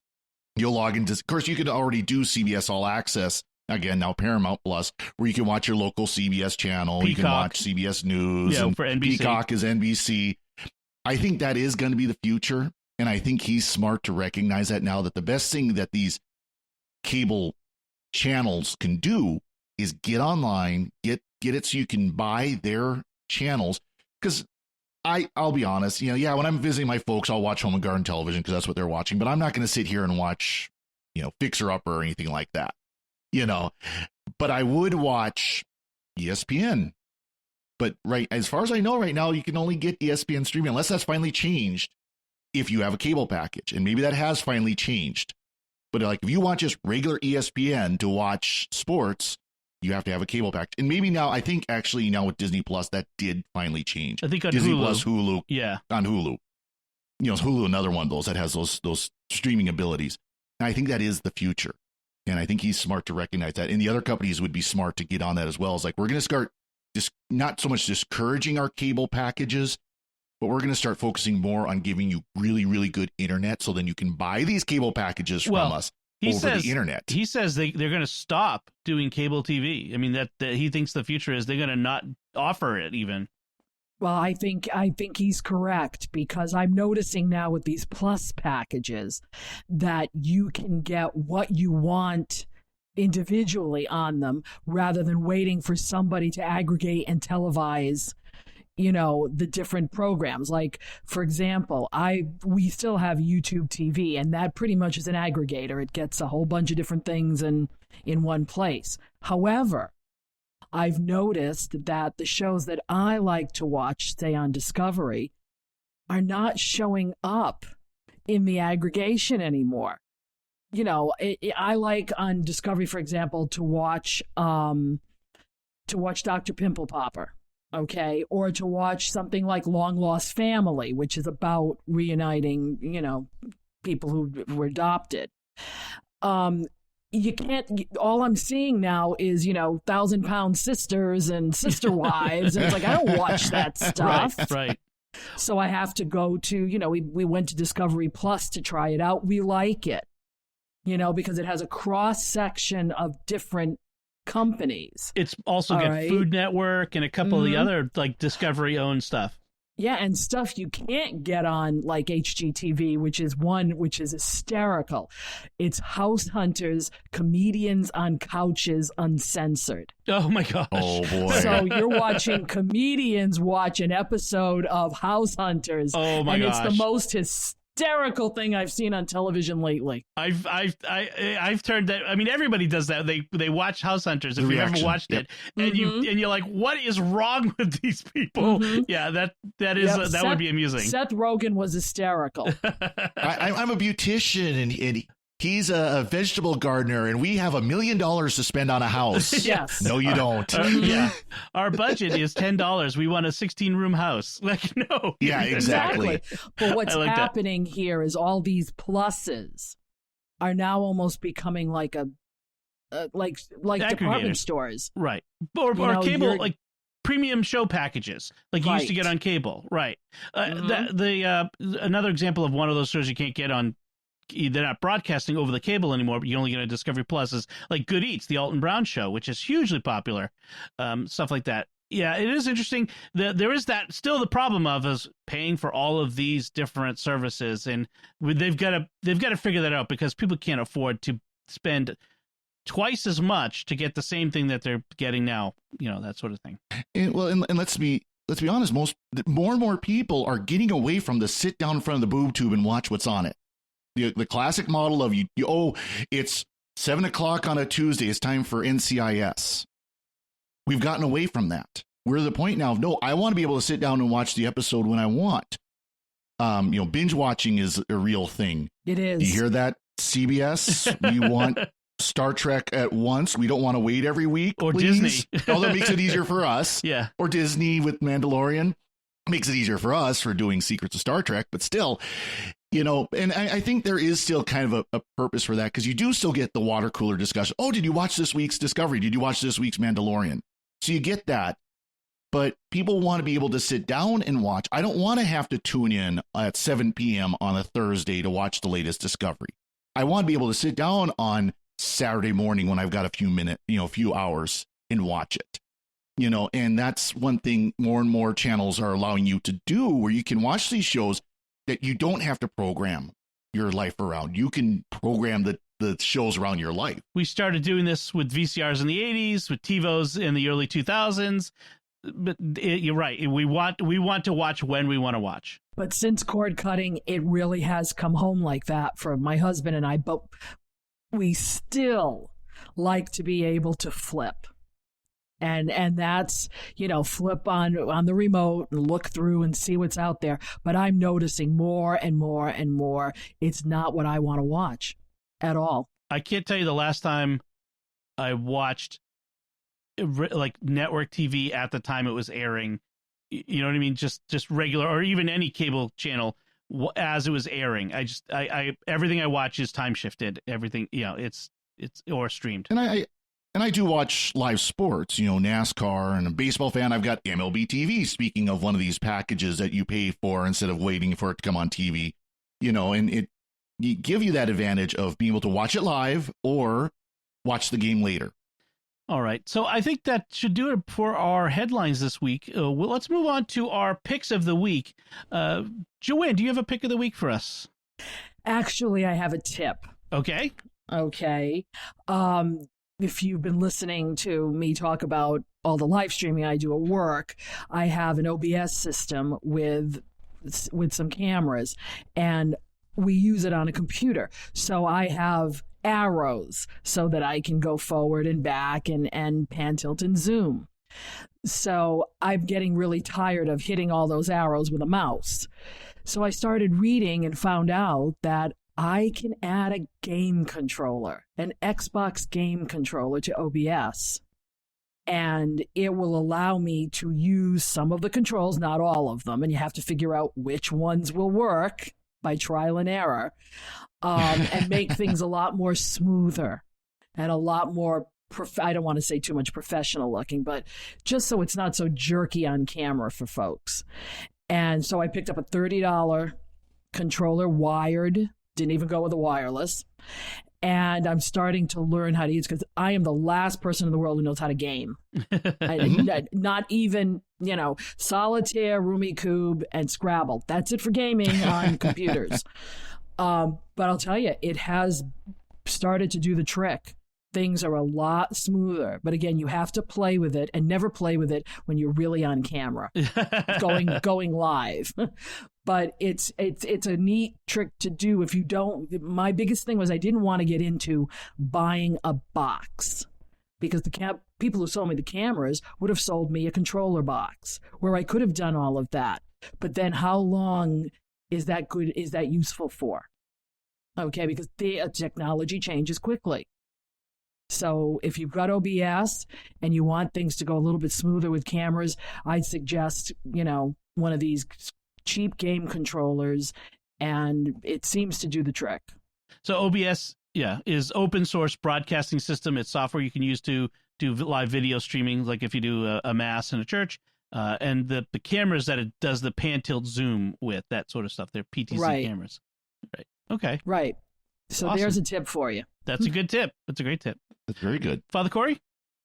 You'll log into, of course, you can already do CBS All Access, again, now Paramount Plus, where you can watch your local CBS channel. Peacock. You can watch CBS News. And for NBC. Peacock is NBC. I think that is going to be the future. And I think he's smart to recognize that now, that the best thing that these cable channels can do is get online, get it so you can buy their channels. Because I'll be honest, when I'm visiting my folks, I'll watch Home and Garden Television because that's what they're watching. But I'm not going to sit here and watch, Fixer Upper or anything like that, But I would watch ESPN. But as far as I know right now, you can only get ESPN streaming unless that's finally changed if you have a cable package. And maybe that has finally changed. But if you want just regular ESPN to watch sports, you have to have a cable package. And maybe now, I think actually now with Disney Plus, that did finally change. I think on Disney Hulu. Plus, Hulu. Yeah. On Hulu. Hulu, another one of those that has those streaming abilities. And I think that is the future. And I think he's smart to recognize that. And the other companies would be smart to get on that as well. It's like, we're going to start not so much discouraging our cable packages, but we're going to start focusing more on giving you really, really good internet. So then you can buy these cable packages from us over the internet. He says they're going to stop doing cable TV. I mean, that he thinks the future is they're going to not offer it even. Well, I think he's correct, because I'm noticing now with these plus packages that you can get what you want individually on them rather than waiting for somebody to aggregate and televise, the different programs. Like, for example, we still have YouTube TV, and that pretty much is an aggregator. It gets a whole bunch of different things in one place. However, I've noticed that the shows that I like to watch, say on Discovery, are not showing up in the aggregation anymore. I like on Discovery, for example, to watch Dr. Pimple Popper, okay, or to watch something like Long Lost Family, which is about reuniting, people who were adopted. You can't, all I'm seeing now is, 1,000-pound sisters and sister wives. And it's like, I don't watch that stuff. Right. So I have to go to, we went to Discovery Plus to try it out. We like it, because it has a cross section of different companies. It's also got Food Network and a couple of the other like Discovery owned stuff. Yeah, and stuff you can't get on like HGTV, which is hysterical. It's House Hunters, Comedians on Couches Uncensored. Oh, my gosh. Oh, boy. So you're watching comedians watch an episode of House Hunters. Oh, my gosh. And it's the most hysterical thing I've seen on television lately. I've turned that. I mean, everybody does that. They watch House Hunters if you haven't watched it, and you're like, what is wrong with these people? Yeah, that would be amusing. Seth Rogen was hysterical. I'm a beautician, and he's a vegetable gardener, and we have $1 million to spend on a house. Yes. No, you don't. Yeah. Our budget is $10. We want a 16-room house. Like, no. Yeah, exactly. But what's happening here is all these pluses are now almost becoming like like department stores. Right. Or cable, like premium show packages, like you used to get on cable. Right. Another example of one of those shows you can't get on, they're not broadcasting over the cable anymore, but you only get a Discovery Plus, is like Good Eats, the Alton Brown show, which is hugely popular, stuff like that. Yeah, it is interesting. There is that still the problem of us paying for all of these different services, and they've got to figure that out, because people can't afford to spend twice as much to get the same thing that they're getting now. That sort of thing. And let's be honest, more and more people are getting away from the sit down in front of the boob tube and watch what's on it. The classic model of it's 7:00 on a Tuesday. It's time for NCIS. We've gotten away from that. We're at the point now of, no, I want to be able to sit down and watch the episode when I want. Binge watching is a real thing. It is. Do you hear that, CBS? We want Star Trek at once. We don't want to wait every week. Or please. Disney. Although it makes it easier for us. Yeah. Or Disney with Mandalorian. Makes it easier for us for doing Secrets of Star Trek, but still, and I think there is still kind of a purpose for that, because you do still get the water cooler discussion. Oh, did you watch this week's Discovery? Did you watch this week's Mandalorian? So you get that, but people want to be able to sit down and watch. I don't want to have to tune in at 7 p.m. on a Thursday to watch the latest Discovery. I want to be able to sit down on Saturday morning when I've got a few hours and watch it. And that's one thing more and more channels are allowing you to do, where you can watch these shows that you don't have to program your life around. You can program the shows around your life. We started doing this with VCRs in the 80s, with TiVos in the early 2000s. But you're right. We want to watch when we want to watch. But since cord cutting, it really has come home like that for my husband and I. But we still like to be able to flip. And that's, flip on the remote and look through and see what's out there. But I'm noticing more and more and more, it's not what I want to watch at all. I can't tell you the last time I watched like network TV at the time it was airing. You know what I mean? Just regular, or even any cable channel as it was airing. I everything I watch is time shifted. Everything, it's or streamed. And I do watch live sports, NASCAR, and a baseball fan. I've got MLB TV. Speaking of one of these packages that you pay for instead of waiting for it to come on TV, and it give you that advantage of being able to watch it live or watch the game later. All right. So I think that should do it for our headlines this week. Let's move on to our picks of the week. Joanne, do you have a pick of the week for us? Actually, I have a tip. Okay. If you've been listening to me talk about all the live streaming I do at work, I have an OBS system with some cameras, and we use it on a computer. So I have arrows so that I can go forward and back and pan, tilt, and zoom. So I'm getting really tired of hitting all those arrows with a mouse. So I started reading and found out that I can add a game controller, an Xbox game controller to OBS, and it will allow me to use some of the controls, not all of them, and you have to figure out which ones will work by trial and error, and make things a lot more smoother and a lot more, I don't want to say too much professional looking, but just so it's not so jerky on camera for folks. And so I picked up a $30 controller, wired. Didn't even go with a wireless. And I'm starting to learn how to use, because I am the last person in the world who knows how to game. Not even, solitaire, Rummikub, and Scrabble. That's it for gaming on computers. But I'll tell you, it has started to do the trick. Things are a lot smoother. But again, you have to play with it, and never play with it when you're really on camera, going live. But it's a neat trick to do if you don't. My biggest thing was I didn't want to get into buying a box, because the people who sold me the cameras would have sold me a controller box where I could have done all of that. But then how long is that good? Is that useful for? Okay, because the technology changes quickly. So if you've got OBS and you want things to go a little bit smoother with cameras, I'd suggest, one of these cheap game controllers, and it seems to do the trick. So OBS, is open source broadcasting system. It's software you can use to do live video streaming, like if you do a mass in a church, and the cameras that it does the pan, tilt, zoom with, that sort of stuff. They're PTZ cameras. Right. Okay. Right. So awesome. There's a tip for you. That's a good tip. That's a great tip. That's very good. Father Cory?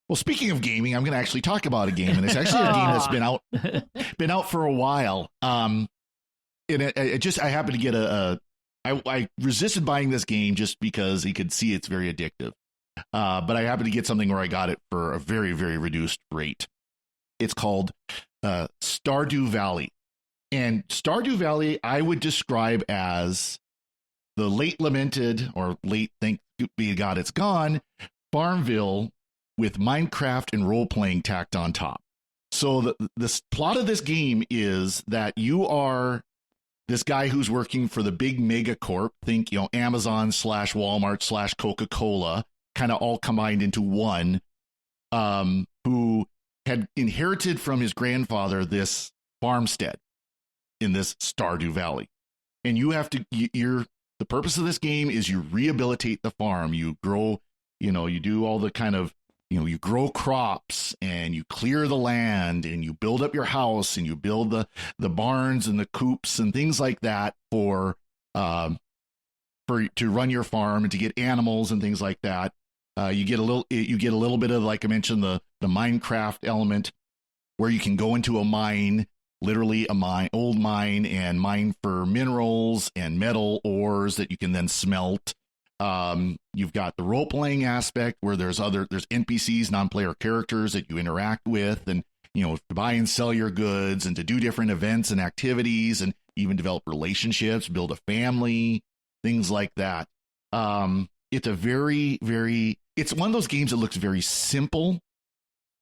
Well, speaking of gaming, I'm going to actually talk about a game, and it's actually a game that's been out for a while. And I happened to get I resisted buying this game just because you could see it's very addictive. But I happened to get something where I got it for a very, very reduced rate. It's called Stardew Valley. And Stardew Valley, I would describe as the late lamented, or late thank be God it's gone, Farmville with Minecraft and role-playing tacked on top. So the plot of this game is that you are this guy who's working for the big mega corp, think, Amazon / Walmart / Coca-Cola, kind of all combined into one, who had inherited from his grandfather this farmstead in this Stardew Valley. And you have to, the purpose of this game is you rehabilitate the farm. You grow, you do all the kind of, you grow crops, and you clear the land, and you build up your house, and you build the barns and the coops and things like that to run your farm and to get animals and things like that. You get a little bit of, like I mentioned, the Minecraft element, where you can go into a mine, literally old mine, and mine for minerals and metal ores that you can then smelt. You've got the role-playing aspect, where there's NPCs, non-player characters that you interact with, and to buy and sell your goods, and to do different events and activities, and even develop relationships, build a family, things like that. It's a very, very, it's one of those games that looks very simple,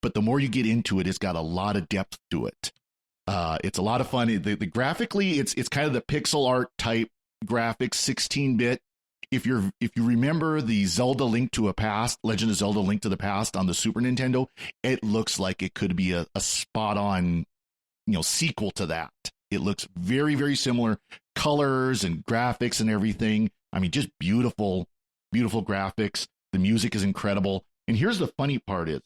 but the more you get into it, it's got a lot of depth to it. It's a lot of fun. The graphically, it's kind of the pixel art type graphics, 16-bit. If you remember the Zelda Legend of Zelda Link to the Past on the Super Nintendo, it looks like it could be a spot on, sequel to that. It looks very, very similar. colors and graphics and everything. I mean, just beautiful, beautiful graphics. The music is incredible. And here's the funny part is,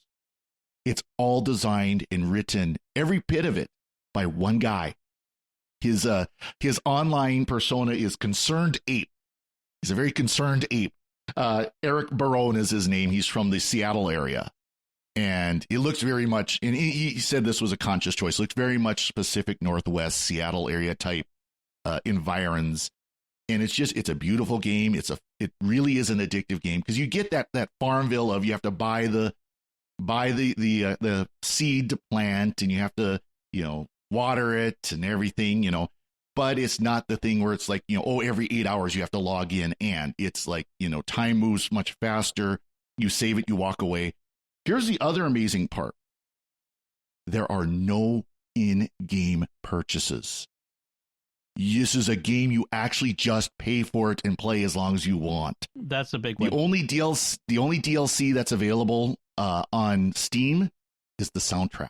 it's all designed and written, every bit of it, by one guy. His online persona is Concerned Ape. He's a very concerned ape. Eric Barone is his name. He's from the Seattle area. And it looks very much, and he said this was a conscious choice, looks very much Pacific Northwest, Seattle area type environs. And it's a beautiful game. It really is an addictive game because you get that Farmville of you have to buy the seed to plant and you have to, water it and everything, but it's not the thing where it's like, every 8 hours you have to log in, and it's like, time moves much faster. You save it, you walk away. Here's the other amazing part. There are no in-game purchases. This is a game you actually just pay for it and play as long as you want. That's a big one. The only DLC that's available on Steam is the soundtrack.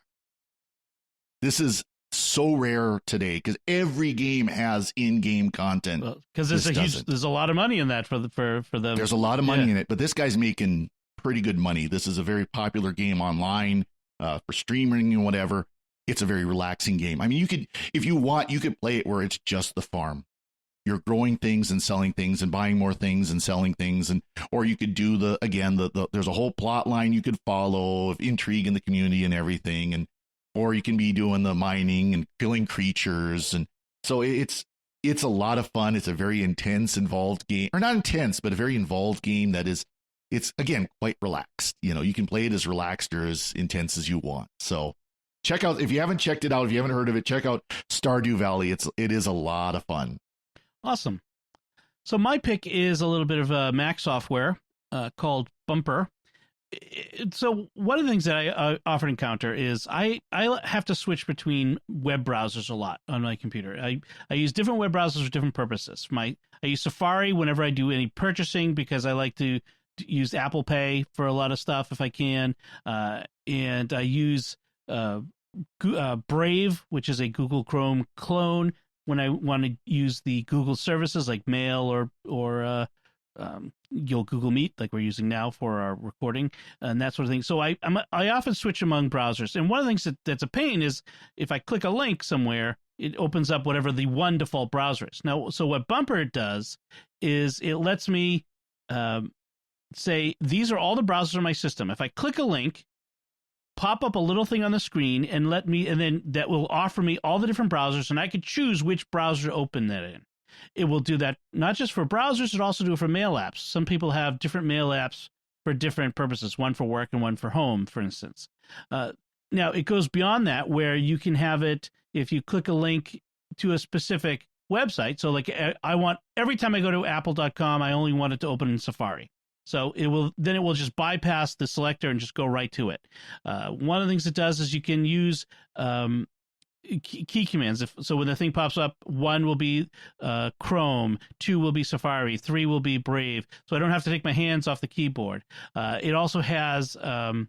This is so rare today because every game has in-game content. Because there's a lot of money in that for them. There's a lot of money in it, but this guy's making pretty good money. This is a very popular game online for streaming and whatever. It's a very relaxing game. I mean, if you want, you could play it where it's just the farm. You're growing things and selling things and buying more things and selling things, or you could do there's a whole plot line you could follow of intrigue in the community and everything, or you can be doing the mining and killing creatures, and so it's a lot of fun. It's a very intense, involved game, or not intense, but a very involved game that is, it's again quite relaxed. You can play it as relaxed or as intense as you want. So check out, if you haven't checked it out, if you haven't heard of it, check out Stardew Valley. It is a lot of fun. Awesome. So my pick is a little bit of Mac software called Bumper. So one of the things that I often encounter is I have to switch between web browsers a lot on my computer. I use different web browsers for different purposes. I use Safari whenever I do any purchasing because I like to use Apple Pay for a lot of stuff if I can. And I use Brave, which is a Google Chrome clone, when I want to use the Google services like Mail or Google Meet, like we're using now for our recording and that sort of thing. So I often switch among browsers. And one of the things that's a pain is if I click a link somewhere, it opens up whatever the one default browser is. Now, so what Bumper does is it lets me say, these are all the browsers on my system. If I click a link, pop up a little thing on the screen and then that will offer me all the different browsers, and I could choose which browser to open that in. It will do that not just for browsers, it also do it for mail apps. Some people have different mail apps for different purposes, one for work and one for home, for instance. Now, it goes beyond that, where you can have it if you click a link to a specific website. So like I want, every time I go to apple.com, I only want it to open in Safari. So it will just bypass the selector and just go right to it. One of the things it does is you can use key commands. So when the thing pops up, 1 will be Chrome, 2 will be Safari, 3 will be Brave. So I don't have to take my hands off the keyboard. It also has not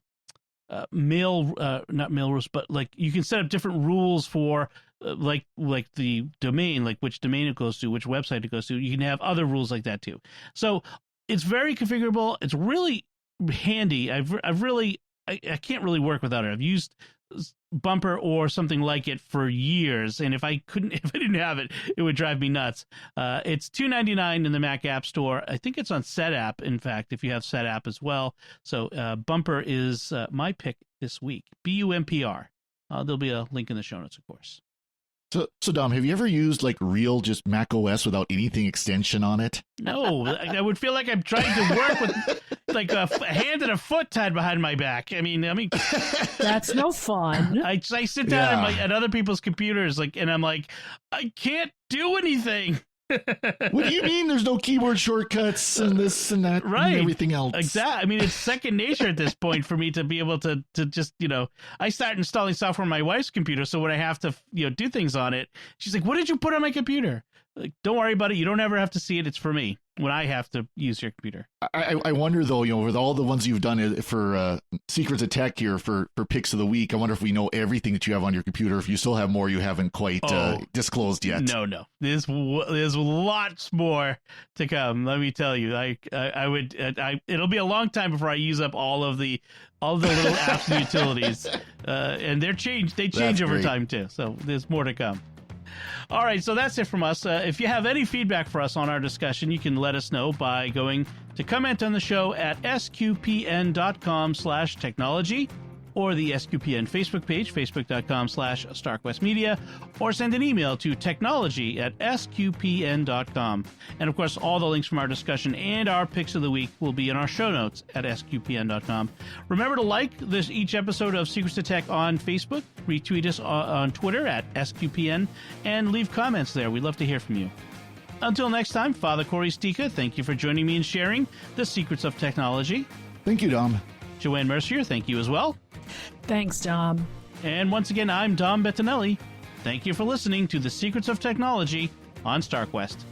mail rules, but like you can set up different rules for like the domain, like which domain it goes to, which website it goes to. You can have other rules like that too. So it's very configurable. It's really handy. I can't really work without it. I've used Bumper or something like it for years, and if I didn't have it, it would drive me nuts. It's $2.99 in the Mac App Store. I think it's on SetApp, in fact, if you have SetApp as well. So Bumper is my pick this week. Bumpr. There'll be a link in the show notes, of course. So Dom, have you ever used like real just Mac OS without anything extension on it? No, I would feel like I'm trying to work with like a hand and a foot tied behind my back. I mean, that's no fun. I sit down at other people's computers, and I'm like, I can't do anything. What do you mean there's no keyboard shortcuts and this and that and everything else? Exactly. I mean, it's second nature at this point for me to be able to just, I start installing software on my wife's computer. So when I have to, do things on it, she's like, what did you put on my computer? don't worry about it. You don't ever have to see it. It's for me when I have to use your computer. I wonder, though, with all the ones you've done for Secrets of Tech here for Picks of the Week, I wonder if we know everything that you have on your computer, if you still have more you haven't quite disclosed yet. No. There's lots more to come. Let me tell you. It'll be a long time before I use up all the little apps and utilities. And they change over time, too. So there's more to come. All right, so that's it from us. If you have any feedback for us on our discussion, you can let us know by going to comment on the show at sqpn.com/technology or the SQPN Facebook page, facebook.com/StarQuestMedia, or send an email to technology@sqpn.com. And of course, all the links from our discussion and our picks of the week will be in our show notes at sqpn.com. Remember to like each episode of Secrets of Tech on Facebook, retweet us on Twitter at SQPN, and leave comments there. We'd love to hear from you. Until next time, Father Cory Stika, thank you for joining me in sharing the secrets of technology. Thank you, Dom. Joanne Mercier, thank you as well. Thanks, Dom. And once again, I'm Dom Bettinelli. Thank you for listening to The Secrets of Technology on StarQuest.